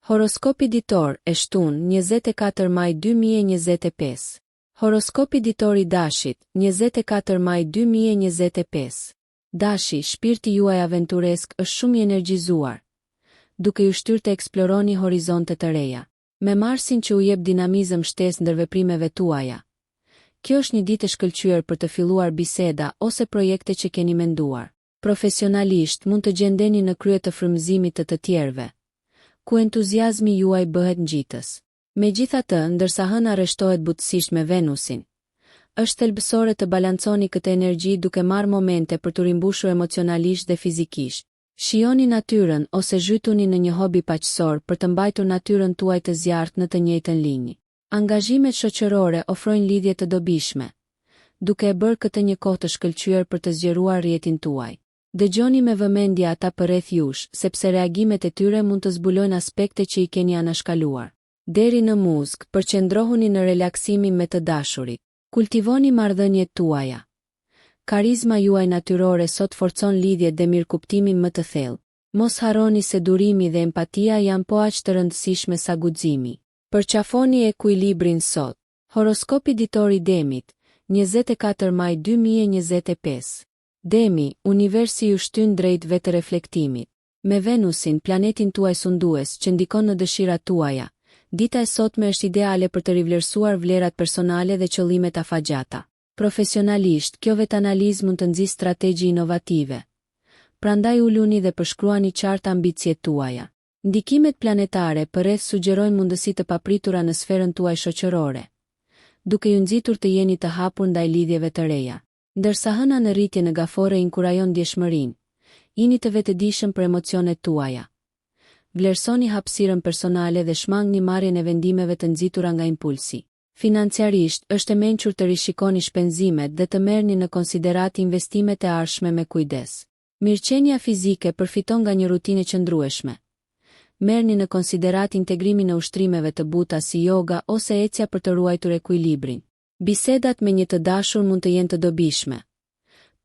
Horoskopi ditor e shtunë 24 maj 2025. Horoskopi ditor i dashit 24 maj 2025. Dashi, shpirti juaj aventuresk është shumë i energjizuar, duke ju shtyrë të eksploroni horizonte të reja. Me Marsin që u jep dinamizëm shtesë ndër veprimeve tuaja. Kjo është një ditë e shkëlqyer për të filluar biseda ose projekte që keni menduar. Profesionalisht mund të gjendeni në krye të frymëzimit të tjerëve, ku entuziazmi juaj bëhet ngjitës. Megjithatë, ndërsa hëna rreshtohet butësisht me Venusin, është thelbësore të balanconi këtë energji duke marrë momente për të rimbushur emocionalisht dhe fizikisht. Shijoni natyrën ose zhytuni në një hobi paqësor për të mbajtur natyrën tuaj të zjarrt në të njëjtën linjë. Angazhimet shoqërore ofrojnë lidhje të dobishme, duke e bërë këtë një kohë të shkëlqyer për të zgjeruar rrjetin tuaj. Dëgjoni me vëmendje ata përreth jush, sepse reagimet e tyre mund të zbulojnë aspekte që i keni anashkaluar. Deri në muzikë, përqendrohuni në relaksimin me të dashurit. Kultivoni marrëdhëniet tuaja. Karizma juaj natyrore sot forcon lidhjet dhe mirëkuptimin më të thellë. Mos harroni se durimi dhe empatia janë po aq të rëndësishme sa guximi. Përqafoni ekuilibrin sot. Horoskopi ditor i Demit, 24 maj 2025. Demi, universi ju shtyn drejt vetë reflektimit. Me Venusin, planetin tuaj sundues që ndikon në dëshirat tuaja, dita e sotme është ideale për të rivlerësuar vlerat personale dhe qëllimet afatgjata. Profesionalisht, kjo vetanalizë mund të nxjisë strategji inovative. Prandaj uluni dhe përshkruani qartë ambicjet tuaja. Ndikimet planetare përreth sugjerojnë mundësi të papritura në sferën tuaj shoqërore, duke ju nxitur të jeni të hapur ndaj lidhjeve të reja. Ndërsa hëna në rritje në gafore inkurajon ndjeshmërinë, jini të vetëdijshëm për emocionet tuaja. Vlerësoni hapësirën personale dhe shmangni marrjen e vendimeve të nxitura nga impulsi. Financiarisht, është e mençur të rishikoni shpenzimet dhe të merrni në konsiderat investimet e ardhshme me kujdes. Mirëqenia fizike përfiton nga një rutinë qëndrueshme. Merrni në konsiderat integrimin e ushtrimeve të buta si yoga ose ecja për të ruajtur ekuilibrin. Bisedat me një të dashur mund të jenë të dobishme.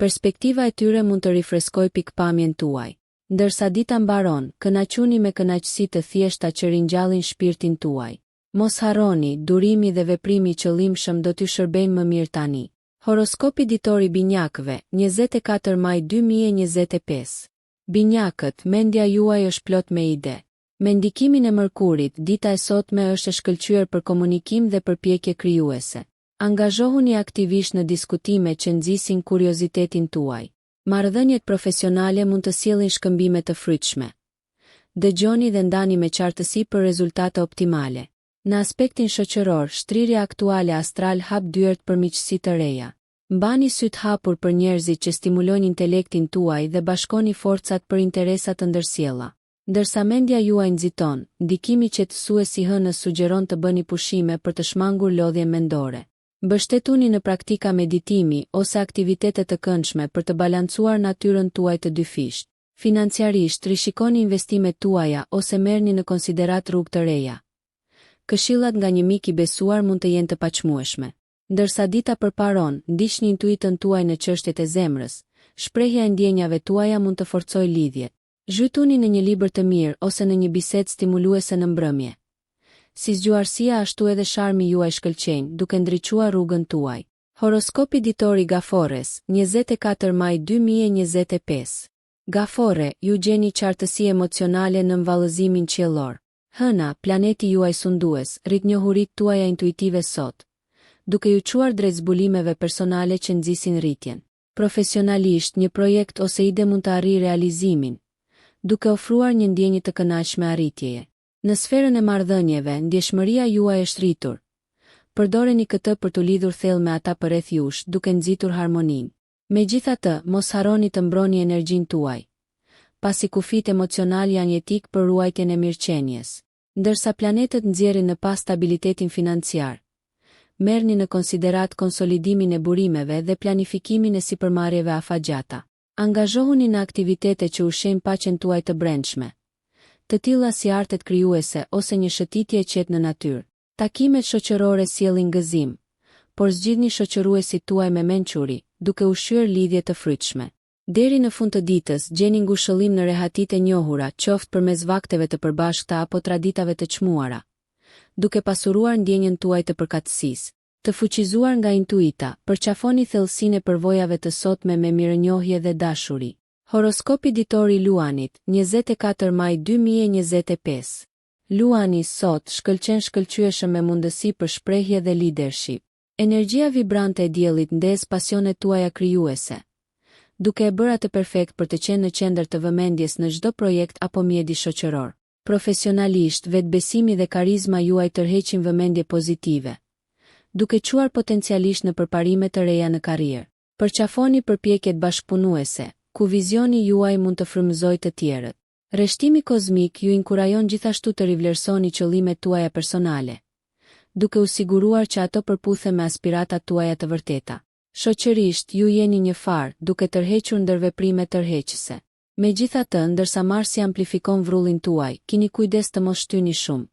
Perspektiva e tyre mund të rifreskojë pikpamjen tuaj. Ndërsa dita mbaron, kënaquni me kënaqësi të thjeshta që ringjallin shpirtin tuaj. Mos harroni, durimi dhe veprimi i qëllimshëm do t'ju shërbejnë më mirë tani. Horoskopi ditor i binjakëve, 24 maj 2025. Binjakët, mendja juaj është plot me ide. Me ndikimin e Mërkurit, dita e sotme është e shkëlqyer për komunikim dhe përpjekje krijuese. Angazhohuni aktivisht në diskutime që nxisin kuriozitetin tuaj. Marrëdhëniet profesionale mund të sjellin shkëmbime të frytshme. Dëgjoni dhe ndani me qartësi për rezultate optimale. Në aspektin shoqëror, shtrirja aktuale astral hap dyert për miqësi të reja. Mbani syt hapur për njerëzit që stimulojnë intelektin tuaj dhe bashkoni forcat për interesa të ndërsjella. Ndërsa mendja juaj nxiton, ndikimi qetësues i hënës sugjeron të bëni pushime për të shmangur lodhjen mendore. Mbështetuni në praktika meditimi ose aktivitete të këndshme për të balancuar natyrën tuaj të dyfisht. Financiarisht, rishikoni investimet tuaja ose merrni në konsiderat rrugë të reja. Këshillat nga një mik i besuar mund të jenë të paqmueshme. Ndërsa dita përparon, ndiqni intuitën tuaj në çështjet e zemrës. Shprehja e ndjenjave tuaja mund të forcojë lidhjet. Zhytuni në një libër të mirë ose në një bisedë stimuluese në mbrëmje. Si zgjuarësia ashtu edhe sharmi juaj shkëlqejnë, duke ndriçuar rrugën tuaj. Horoskopi ditor i Gafores, 24 maj 2025. Gafore, ju gjeni qartësi emocionale në mvallëzimin qiellor. Hëna, planeti juaj sundues, rrit njohuritë tuaja intuitive sot, duke ju çuar drejt zbulimeve personale që nxisin rritjen. Profesionalisht, një projekt ose ide mund të arrijë realizimin, duke ofruar një ndjenjë të kënaqshme arritjeje. Në sferën e marrëdhënieve, ndjeshmëria juaj është rritur. Përdoreni këtë për të lidhur thellë me ata përreth jush, duke nxitur harmoninë. Megjithatë, mos harroni të mbroni energjinë tuaj, pasi kufit emocional janë jetik për ruajtjen e mirëqenies. Ndërsa planetët nxjerrin në pas stabilitetin financiar, merrni në konsiderat konsolidimin e burimeve dhe planifikimin e sipërmarrjeve afatgjata. Angazhohuni në aktivitete që ushqejnë paqen tuaj të brendshme, të tilla si artet krijuese ose një shëtitje e qetë në natyrë. Takimet shoqërore sjellin gëzim, por zgjidhni shoqëruesit tuaj me mençuri, duke ushqyer lidhje të frytshme. Deri në fund të ditës, gjeni ngushëllim në rehatitë e njohura, qoftë përmes vakteve të përbashkëta apo traditave të çmuara, duke pasuruar ndjenjën tuaj të përkatësisë. Të fuqizuar nga intuita, përqafoni thellësinë e përvojave të sotme me mirënjohje dhe dashuri. Horoskopi ditor i Luanit, 24 maj 2025. Luani sot shkëlqyeshëm me mundësi për shprehje dhe leadership. Energjia vibrante e diellit ndez pasionet tuaja krijuese, duke e bërë atë perfekt për të qenë në qendër të vëmendjes në çdo projekt apo mjedis shoqëror. Profesionalisht, vetbesimi dhe karizma juaj tërheqin vëmendje pozitive, duke quar potencialisht në përparime të reja në karrierë. Përqafoni përpjekjet bashkëpunuese, ku vizioni juaj mund të frymëzojë të tjerët. Rreshtimi kozmik ju inkurajon gjithashtu të rivlerësoni qëllimet tuaja personale, duke u siguruar që ato përputhen me aspiratat tuaja të vërteta. Shoqërisht, ju jeni një far, duke tërhequr ndër veprime tërheqëse. Megjithatë, ndërsa Marsi amplifikon vrrullin tuaj, keni kujdes të mos shtyni shumë.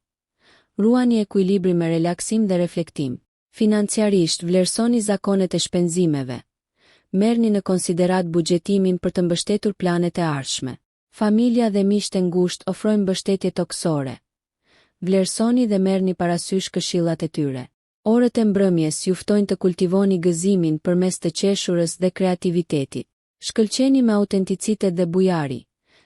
Ruani ekuilibrin me relaksim dhe reflektim. Financiarisht, vlerësoni zakonet e shpenzimeve. Merrni në konsiderat buxhetimin për të mbështetur planet e ardhshme. Familja dhe miqtë e ngushtë ofrojnë mbështetje toksore. Vlerësoni dhe merrni parasysh këshillat e tyre. Orët e mbrëmjes ju ftojnë të kultivoni gëzimin përmes të qeshurës dhe kreativitetit. Shkëlqeni me autenticitet dhe bujari,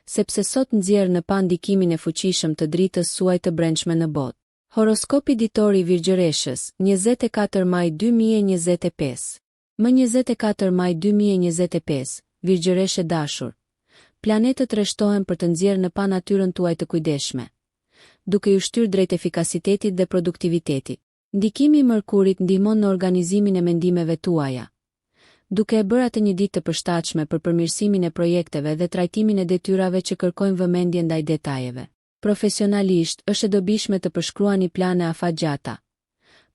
sepse sot nxjerr në pa ndikimin e fuqishëm të dritës suaj të brendshme në botë. Horoskopi ditor i Virgjëreshës, 24 maj 2025. Më 24 maj 2025, Virgjëreshe dashur. Planetët rreshtohen për të nxjerrë në pa natyrën tuaj të kujdesshme, duke ju shtyrë drejt efikasitetit dhe produktivitetit. Ndikimi i Mërkurit ndihmon në organizimin e mendimeve tuaja, duke e bërë atë një ditë të përshtatshme për përmirësimin e projekteve dhe trajtimin e detyrave që kërkojnë vëmendje ndaj detajeve. Profesionalisht, është e dobishme të përshkruani plane afatgjata,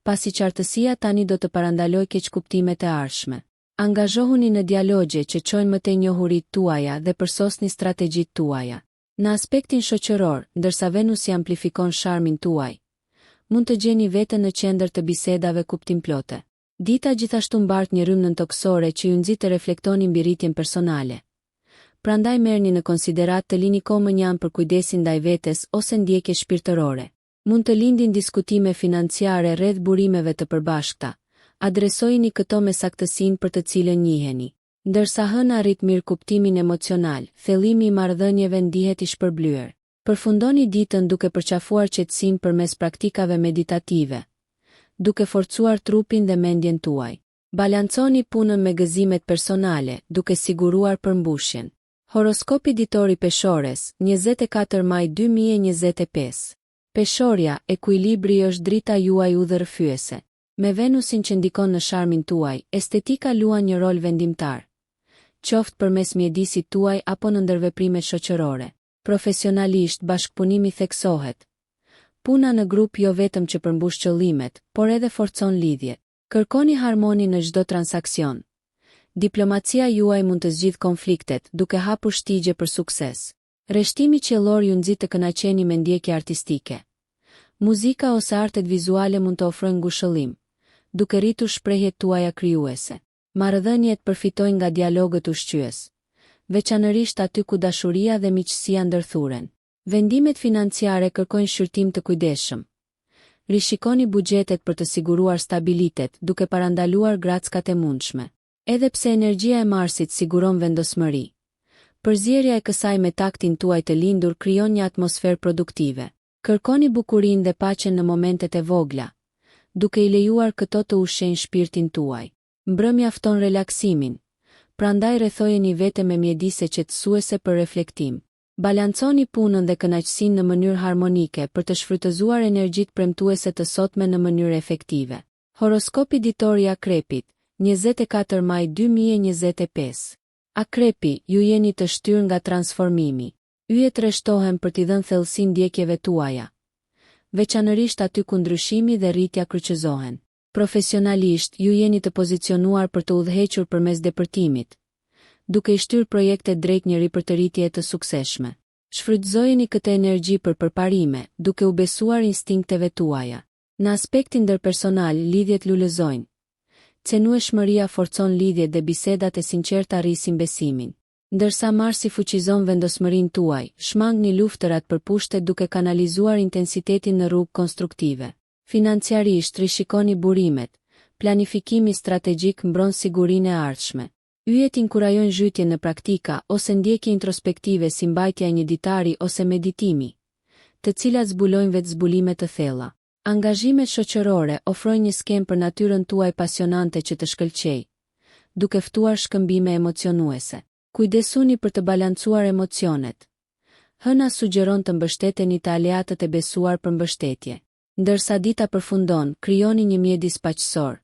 pasi qartësia tani do të parandalojë keqkuptimet e ardhshme. Angazhohuni në dialogje që çojnë më tej njohuritë tuaja dhe përsosni strategjitë tuaja. Në aspektin shoqëror, ndërsa Venusi amplifikon sharmin tuaj, mund të gjeni veten në qendër të bisedave kuptimplote. Dita gjithashtu mbart një rrymën toksore që ju nxit të reflektoni mbi rritjen personale. Prandaj merrni në konsiderat të lini kohë mënjan për kujdesin ndaj vetes ose ndjekje shpirtërore. Mund të lindin diskutime financiare rreth burimeve të përbashkëta. Adresojini këto me saktësinë për të cilën njiheni. Ndërsa hëna arrit mirë kuptimin emocional, thellimi i marrëdhënieve ndihet i shpërblyer. Përfundoni ditën duke përqafuar qetësinë përmes praktikave meditative, duke forcuar trupin dhe mendjen tuaj. Balanconi punën me gëzimet personale, duke siguruar përmbushjen. Horoskopi ditor i Peshores, 24 maj 2025. Peshorja, ekuilibri është drita juaj udhërrëfyese. Me Venusin që ndikon në sharmin tuaj, estetika luan një rol vendimtar, qoftë përmes mjedisit tuaj apo në ndërveprimet shoqërore. Profesionalisht, bashkëpunimi theksohet. Puna në grup jo vetëm që përmbush qëllimet, por edhe forcon lidhjet. Kërkoni harmoni në çdo transakcion. Diplomacia juaj mund të zgjidhë konfliktet, duke hapur shtigje për sukses. Rreshtimi qiellor ju nxit të kënaqeni me ndjekje artistike. Muzika ose artet vizuale mund të ofrojnë ngushëllim, duke rritur shprehjet tuaja krijuese. Marrëdhëniet përfitojnë nga dialogët ushqyes, veçanërisht aty ku dashuria dhe miqësia ndërthuren. Vendimet financiare kërkojnë shqyrtim të kujdesshëm. Rishikoni buxhetet për të siguruar stabilitet, duke parandaluar grackat e mundshme. Edhe pse energjia e Marsit siguron vendosmëri, përzierja e kësaj me taktin tuaj të lindur krijon një atmosferë produktive. Kërkoni bukurinë dhe paqen në momentet e vogla, duke i lejuar këto të ushqejnë shpirtin tuaj. Mbrëmja fton relaksimin, prandaj rrethojeni vete me mjedise qetësuese për reflektim. Balanconi punën dhe kënaqësinë në mënyrë harmonike për të shfrytëzuar energjitë premtuese të sotme në mënyrë efektive. Horoskopi ditor i Akrepit, 24 maj 2025. Akrepi, ju jeni të shtyrë nga transformimi. Yjet rreshtohen për t'i dhënë thellësi ndjekjeve tuaja, veçanërisht aty ku ndryshimi dhe rritja kryqëzohen. Profesionalisht, ju jeni të pozicionuar për të udhëhequr përmes depërtimit, duke i shtyrë projektet drejt një ripërtëritje të suksesshme. Shfrytëzojeni këtë energji për përparime, duke u besuar instinkteve tuaja. Në aspektin ndërpersonal, lidhjet lulëzojnë. Cenueshmëria forcon lidhjet dhe bisedat e sinqerta rrisin besimin. Ndërsa Marsi fuqizon vendosmërinë tuaj, shmangni luftërat për pushtet duke kanalizuar intensitetin në rrugë konstruktive. Financiarisht rishikoni burimet, planifikimi strategjik mbron sigurinë e ardhshme. Yjet inkurajojnë zhytjen në praktika ose ndjekje introspektive si mbajtja e një ditari ose meditimi, të cilat zbulojnë vetëzbulime të thella. Angazhimet shoqërore ofrojnë një skemë për natyrën tuaj pasionante që të shkëlqejë, duke ftuar shkëmbime emocionuese. Kujdesuni për të balancuar emocionet. Hëna sugjeron të mbështeteni të aleatët e besuar për mbështetje. Ndërsa dita përfundon, krijoni një mjedis paqësor,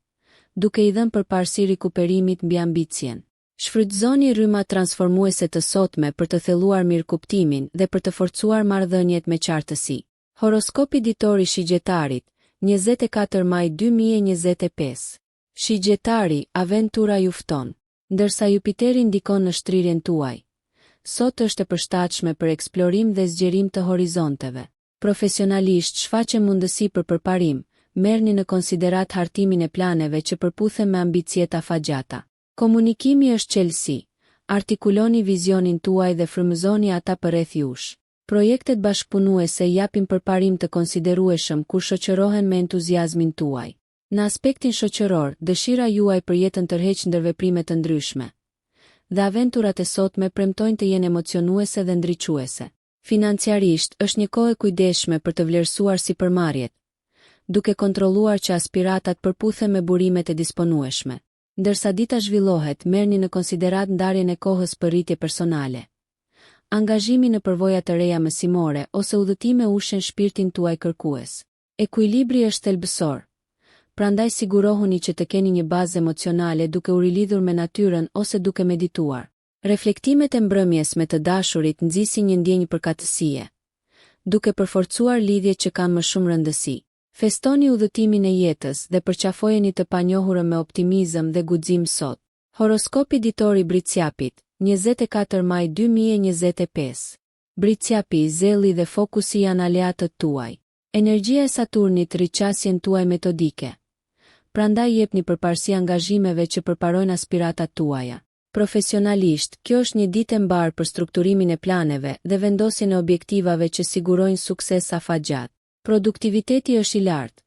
duke i dhënë përparësi rikuperimit mbi ambicien. Shfrytëzoni rrymat transformuese të sotme për të thelluar mirëkuptimin dhe për të forcuar marrëdhëniet me qartësi. Horoskopi ditor i shigjetarit, 24 maj 2025. Shigjetari, aventura ju fton. Ndërsa Jupiteri ndikon në shtrirjen tuaj, sot është e përshtatshme për eksplorim dhe zgjerim të horizonteve. Profesionalisht shfaqen mundësi për përparim, merrni në konsiderat hartimin e planeve që përputhen me ambicjet afatgjata. Komunikimi është çelësi, artikuloni vizionin tuaj dhe frymëzoni ata përreth jush. Projektet bashkëpunuese japin përparim të konsiderueshëm kur shoqërohen me entuziazmin tuaj. Në aspektin shoqëror, dëshira juaj për jetën tërheq ndër veprime të ndryshme, dhe aventurat e sotme premtojnë të jenë emocionuese dhe ndriçuese. Financiarisht, është një kohë e kujdesshme për të vlerësuar sipërmarrjet, duke kontrolluar që aspiratat përputhen me burimet e disponueshme. Ndërsa dita zhvillohet, merrni në konsiderat ndarjen e kohës për rritje personale, angazhimi në përvoja të reja mësimore ose udhëtime ushen shpirtin tuaj kërkues. Ekuilibri është thelbësor. Prandaj sigurohuni që të keni një bazë emocionale duke u rilidhur me natyrën ose duke medituar. Reflektimet e mbrëmjes me të dashurit nxisin një ndjenjë përkatësie, duke përforcuar lidhjet që kanë më shumë rëndësi. Festoni udhëtimin e jetës dhe përqafojeni të panjohurën me optimizëm dhe guxim sot. Horoskopi ditor i Bricjapit, 24 maj 2025. Bricjapi, zelli dhe fokusi janë aleatët tuaj. Energjia e Saturnit rrit qasjen tuaj metodike. Prandaj jepni përparësi angazhimeve që përparojnë aspiratat tuaja. Profesionalisht, kjo është një ditë e mbarë për strukturimin e planeve dhe vendosjen e objektivave që sigurojnë sukses afatgjat. Produktiviteti është i lartë,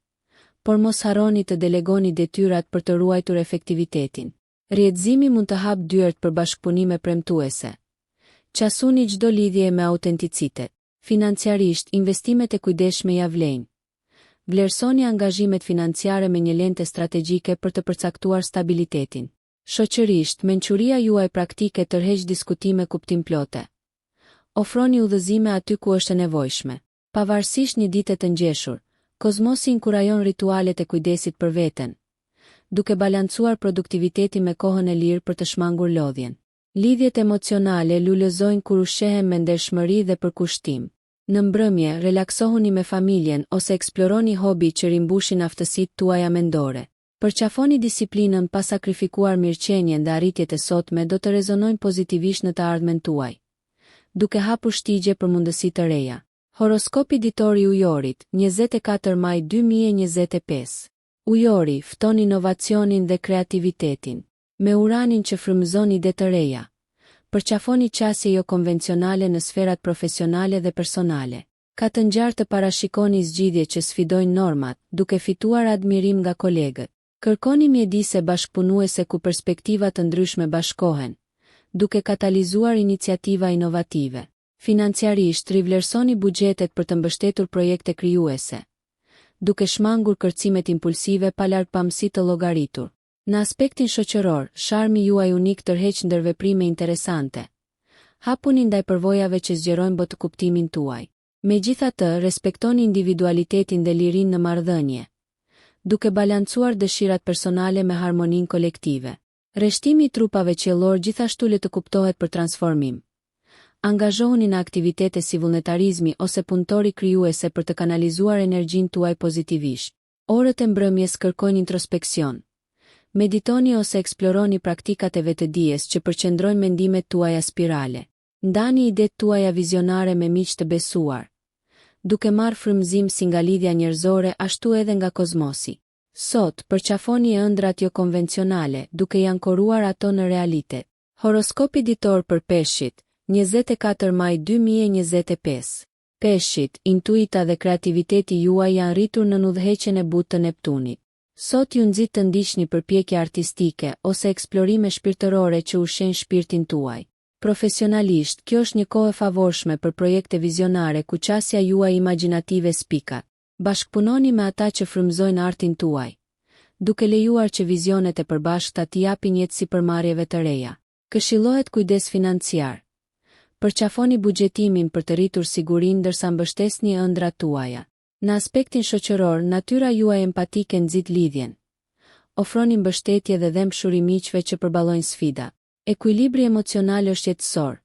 por mos harroni të delegoni detyrat për të ruajtur efektivitetin. Rrjedhëzimi mund të hapë dyert për bashkëpunime premtuese. Qasuni çdo lidhje me autenticitet. Financiarisht, investimet e kujdesshme ja vlejnë. Vlerësoni angazhimet financiare me një lente strategjike për të përcaktuar stabilitetin. Shoqërisht, mençuria juaj praktike tërheq diskutime kuptimplote. Ofroni udhëzime aty ku është e nevojshme. Pavarësisht një dite të ngjeshur, kozmosi inkurajon ritualet e kujdesit për veten, duke balancuar produktivitetin me kohën e lirë për të shmangur lodhjen. Lidhjet emocionale lulëzojnë kur ushqehen me ndershmëri dhe përkushtim. Në mbrëmje, relaksohuni me familjen ose eksploroni hobi që rimbushin aftësitë tuaja mendore. Përqafoni disiplinën pa sakrifikuar mirëqenien dhe arritjet e sotme do të rezonojnë pozitivisht në të ardhmen tuaj, duke hapur shtigje për mundësi të reja. Horoskopi ditor i Ujorit, 24 maj 2025. Ujori, fton inovacionin dhe kreativitetin. Me Uranin që frymëzon ide të reja, përqafoni qasje jo konvencionale në sferat profesionale dhe personale. Ka të ngjarë të parashikoni zgjidhje që sfidojnë normat, duke fituar admirim nga kolegët. Kërkoni mjedise bashkëpunuese ku perspektiva të ndryshme bashkohen, duke katalizuar iniciativa inovative. Financiarisht, rivlerësoni buxhetet për të mbështetur projekte krijuese, duke shmangur kërcimet impulsive pa largpamësi të llogaritur. Në aspektin shoqëror, sharmi juaj unik tërheq ndër veprime interesante. Hapuni ndaj përvojave që zgjerojnë botkuptimin tuaj. Megjithatë, respektoni individualitetin dhe lirinë në marrëdhënie, duke balancuar dëshirat personale me harmoninë kolektive. Rreshtimi i trupave qiellor gjithashtu le të kuptohet për transformim. Angazhohuni në aktivitete si vullnetarizmi ose punëtori krijuese për të kanalizuar energjinë tuaj pozitivisht. Orët e mbrëmjes kërkojnë introspeksion. Meditoni ose eksploroni praktikat e vetëdijes që përqendrojnë mendimet tuaja spirale. Ndani idetë tuaja vizionare me miq të besuar, duke marrë frymëzim si nga lidhja njerëzore ashtu edhe nga kozmosi. Sot, përqafoni ëndrat jo konvencionale, duke i ankoruar ato në realitet. Horoskopi ditor për Peshqit, 24 maj 2025. Peshqit, intuita dhe kreativiteti juaj janë rritur në udhëheqjen e butë të Neptunit. Sot ju nxit të ndiqni përpjekje artistike ose eksplorime shpirtërore që ushqejnë shpirtin tuaj. Profesionalisht, kjo është një kohë e favorshme për projekte vizionare ku qasja juaj imagjinative spikat. Bashkëpunoni me ata që frymëzojnë artin tuaj, duke lejuar që vizionet e përbashkëta t'i japin jetë sipërmarrjeve të reja. Këshillohet kujdes financiar. Përqafoni buxhetimin për të rritur sigurinë ndërsa mbështesni ëndrat tuaja. Në aspektin shoqëror, natyra juaj empatike nxit lidhjen. Ofroni mbështetje dhe dëmshuri miqve që përballojnë sfida. Ekuilibri emocional është jetësor.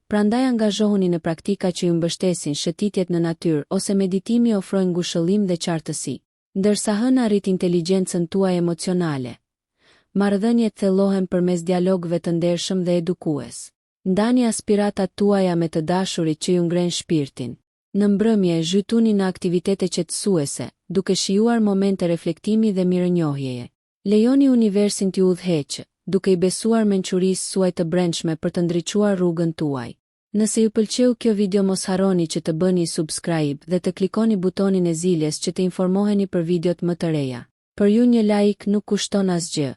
Prandaj angazhohuni në praktika që ju mbështesin, shëtitjet në natyrë ose meditimi ofrojnë ngushëllim dhe qartësi. Ndërsa hëna rrit inteligjencën tuaj emocionale. Marrëdhëniet thellohen përmes dialogëve të ndershëm dhe edukues. Ndani aspiratat tuaja me të dashurit që ju ngren shpirtin. Në mbrëmje, zhytuni në aktivitete qetësuese, duke shijuar momente reflektimi dhe mirënjohjeje. Lejoni universin t'ju udhëheqë, duke i besuar mençurisë suaj të brendshme për të ndriçuar rrugën tuaj. Nëse ju pëlqeu kjo video, mos harroni që të bëni subscribe dhe të klikoni butonin e ziljes që të informoheni për videot më të reja. Për ju një like nuk kushton asgjë.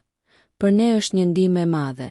Për ne është një ndihmë e madhe.